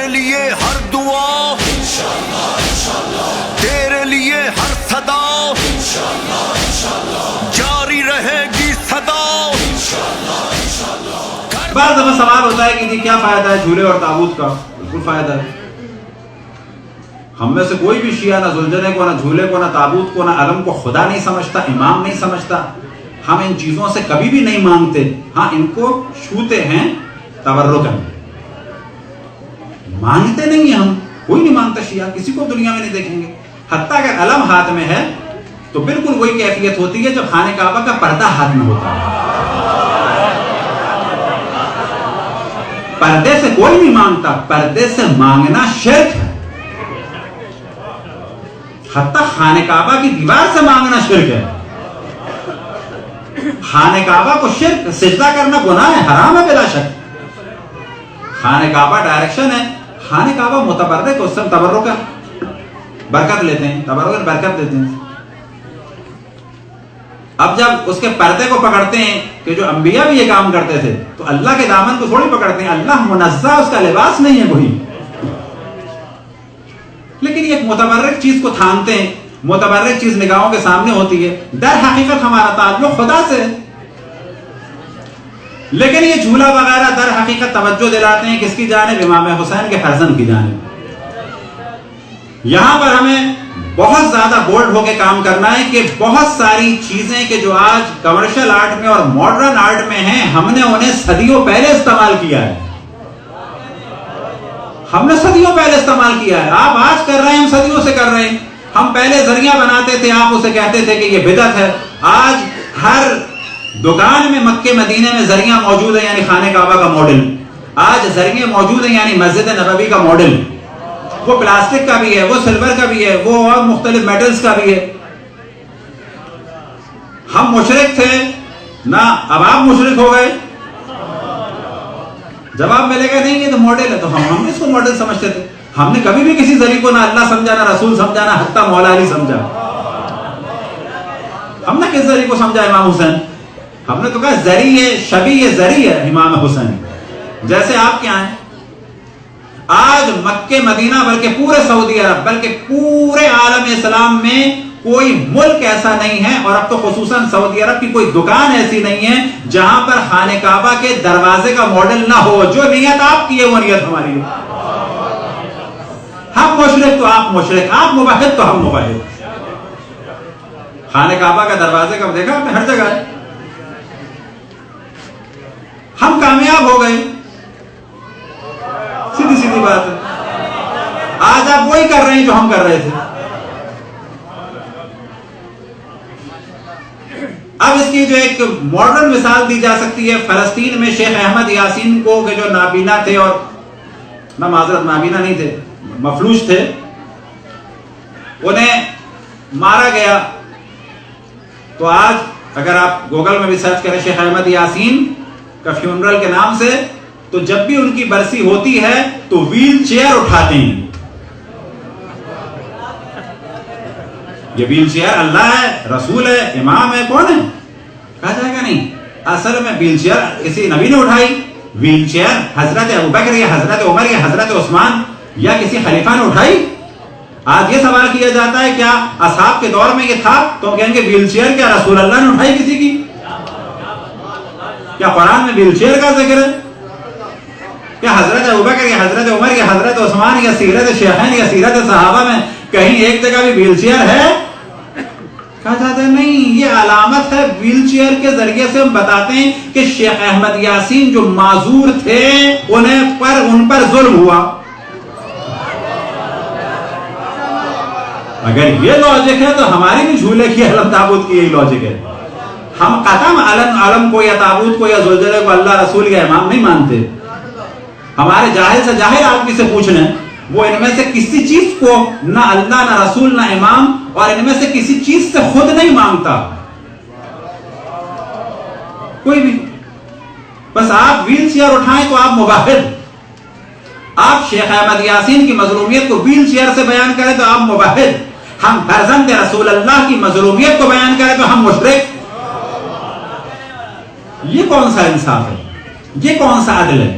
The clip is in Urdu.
لیے ہر دعا تیرے لیے ہر صدا جاری رہے گی صدا. بعض دفعہ سوال ہوتا ہے کہ جی کیا فائدہ ہے جھولے اور تابوت کا؟ بالکل فائدہ ہے. ہم میں سے کوئی بھی شیعہ نہ زلجنے کو، نہ جھولے کو، نہ تابوت کو، نہ علم کو خدا نہیں سمجھتا، امام نہیں سمجھتا. ہم ان چیزوں سے کبھی بھی نہیں مانگتے. ہاں ان کو چھوتے ہیں تبرکاً، مانگتے نہیں ہیں. ہم کوئی نہیں مانگتا شیعہ، کسی کو دنیا میں نہیں دیکھیں گے. حتیٰ اگر علم ہاتھ میں ہے تو بالکل وہی کیفیت ہوتی ہے جب خانہ کعبہ کا پردہ ہاتھ میں ہوتا ہے. پردے سے کوئی نہیں مانگتا، پردے سے مانگنا شرک ہے. حتیٰ خانہ کعبہ کی دیوار سے مانگنا شرک ہے. خانہ کعبہ کو شرک، سجدہ کرنا گناہ ہے، حرام ہے بلا شک. خانہ کعبہ ڈائریکشن ہے، خانہ کعبہ متبرک، اس سے تبرک ہے، برکت لیتے ہیں، تبرک برکت دیتے ہیں. اب جب اس کے پردے کو پکڑتے ہیں کہ جو انبیاء بھی یہ کام کرتے تھے، تو اللہ کے دامن کو تھوڑی پکڑتے ہیں. اللہ منزہ، اس کا لباس نہیں ہے کوئی. لیکن یہ ایک متبرک چیز کو تھامتے ہیں، متبرک چیز نگاہوں کے سامنے ہوتی ہے. در حقیقت ہمارا تعلق خدا سے، لیکن یہ جھولا وغیرہ در حقیقت توجہ دلاتے ہیں کس کی جانب؟ امام حسین کے فرزند کی جانب. یہاں پر ہمیں بہت زیادہ بولڈ ہو کے کام کرنا ہے کہ بہت ساری چیزیں کہ جو آج کمرشل آرٹ میں اور ماڈرن آرٹ میں ہیں، ہم نے انہیں صدیوں پہلے استعمال کیا ہے. ہم نے صدیوں پہلے استعمال کیا ہے. آپ آج کر رہے ہیں، ہم صدیوں سے کر رہے ہیں. ہم پہلے ذریعہ بناتے تھے، آپ اسے کہتے تھے کہ یہ بدعت ہے. آج ہر دکان میں مکے مدینے میں ذریعہ موجود ہے، یعنی خانہ کعبہ کا ماڈل. آج ذریعے موجود ہیں، یعنی مسجد نبوی کا ماڈل. وہ پلاسٹک کا بھی ہے، وہ سلور کا بھی ہے، وہ اور مختلف میٹلز کا بھی ہے. ہم مشرک تھے نہ، اب آپ مشرک ہو گئے. جواب ملے گا نہیں یہ تو ماڈل ہے، تو ہم اس کو ماڈل سمجھتے تھے. ہم نے کبھی بھی کسی ذریعے کو نہ اللہ سمجھا، نہ رسول سمجھا، نہ حتیٰ مولا علی سمجھا. ہم نے کس ذریعے کو سمجھا؟ امام حسین. ہم نے تو کہا ذریعے شبیہ ذریعہ امام حسین. جیسے آپ کیا ہیں، آج مکہ مدینہ بلکہ پورے سعودی عرب بلکہ پورے عالم اسلام میں کوئی ملک ایسا نہیں ہے، اور اب تو خصوصاً سعودی عرب کی کوئی دکان ایسی نہیں ہے جہاں پر خانہ کعبہ کے دروازے کا ماڈل نہ ہو. جو نیت آپ کی ہے وہ نیت ہماری ہے. ہم مشرک تو آپ مشرک، آپ موحد تو ہم موحد. خانہ کعبہ کا دروازے کا دیکھا آپ نے ہر جگہ ہے. ہم کامیاب ہو گئے، سیدھی سیدھی بات ہے. آج آپ وہی کر رہے ہیں جو ہم کر رہے تھے. اب اس کی جو ایک ماڈرن مثال دی جا سکتی ہے، فلسطین میں شیخ احمد یاسین کو کہ جو نابینا تھے، اور نہ معذرت نابینا نہیں تھے، مفلوج تھے، انہیں مارا گیا. تو آج اگر آپ گوگل میں بھی سرچ کریں شیخ احمد یاسین کا فیونرل کے نام سے، تو جب بھی ان کی برسی ہوتی ہے تو ویل چیئر اٹھاتے ہیں. یہ ویل چیئر اللہ ہے، رسول ہے، امام ہے، کون ہے؟ کہا جائے گا نہیں. اصل میں ویل چیئر کسی نبی نے اٹھائی؟ ویل چیئر حضرت ابوبکر یا حضرت عمر یا حضرت عثمان یا کسی خلیفہ نے اٹھائی؟ آج یہ سوال کیا جاتا ہے کیا اصحاب کے دور میں یہ تھا؟ تو ہم کہیں گے ویل چیئر کیا رسول اللہ نے اٹھائی کسی کی؟ کیا قرآن میں ویل چیئر کا ذکر ہے؟ کیا حضرت ابوبکر یا حضرت عمر یا حضرت عثمان یا سیرت شیخین یا سیرت صحابہ میں کہیں ایک جگہ بھی ویل چیئر ہے؟ کہا جاتا ہے نہیں. یہ علامت ہے ویل چیئر کے ذریعے سے ہم بتاتے ہیں کہ شیخ احمد یاسین جو معذور تھے ان پر ظلم ہوا. اگر یہ لاجک ہے تو ہماری بھی جھولے کی علم تابوت کی یہی لاجک ہے. ہم قطعاً علم کو یا تابوت کو یا زلزلے کو اللہ رسول یا امام نہیں مانتے. ہمارے جاہل سے جاہل آدمی سے پوچھ لیں، وہ ان میں سے کسی چیز کو نہ اللہ نہ رسول نہ امام، اور ان میں سے کسی چیز سے خود نہیں مانگتا کوئی بھی. بس آپ ویل چیئر اٹھائیں تو آپ مباحد. آپ شیخ احمد یاسین کی مظلومیت کو ویل چیئر سے بیان کریں تو آپ مباحد. ہم فرزند رسول اللہ کی مظلومیت کو بیان کریں تو ہم مشرک. یہ کون سا انصاف ہے؟ یہ کون سا عدل ہے؟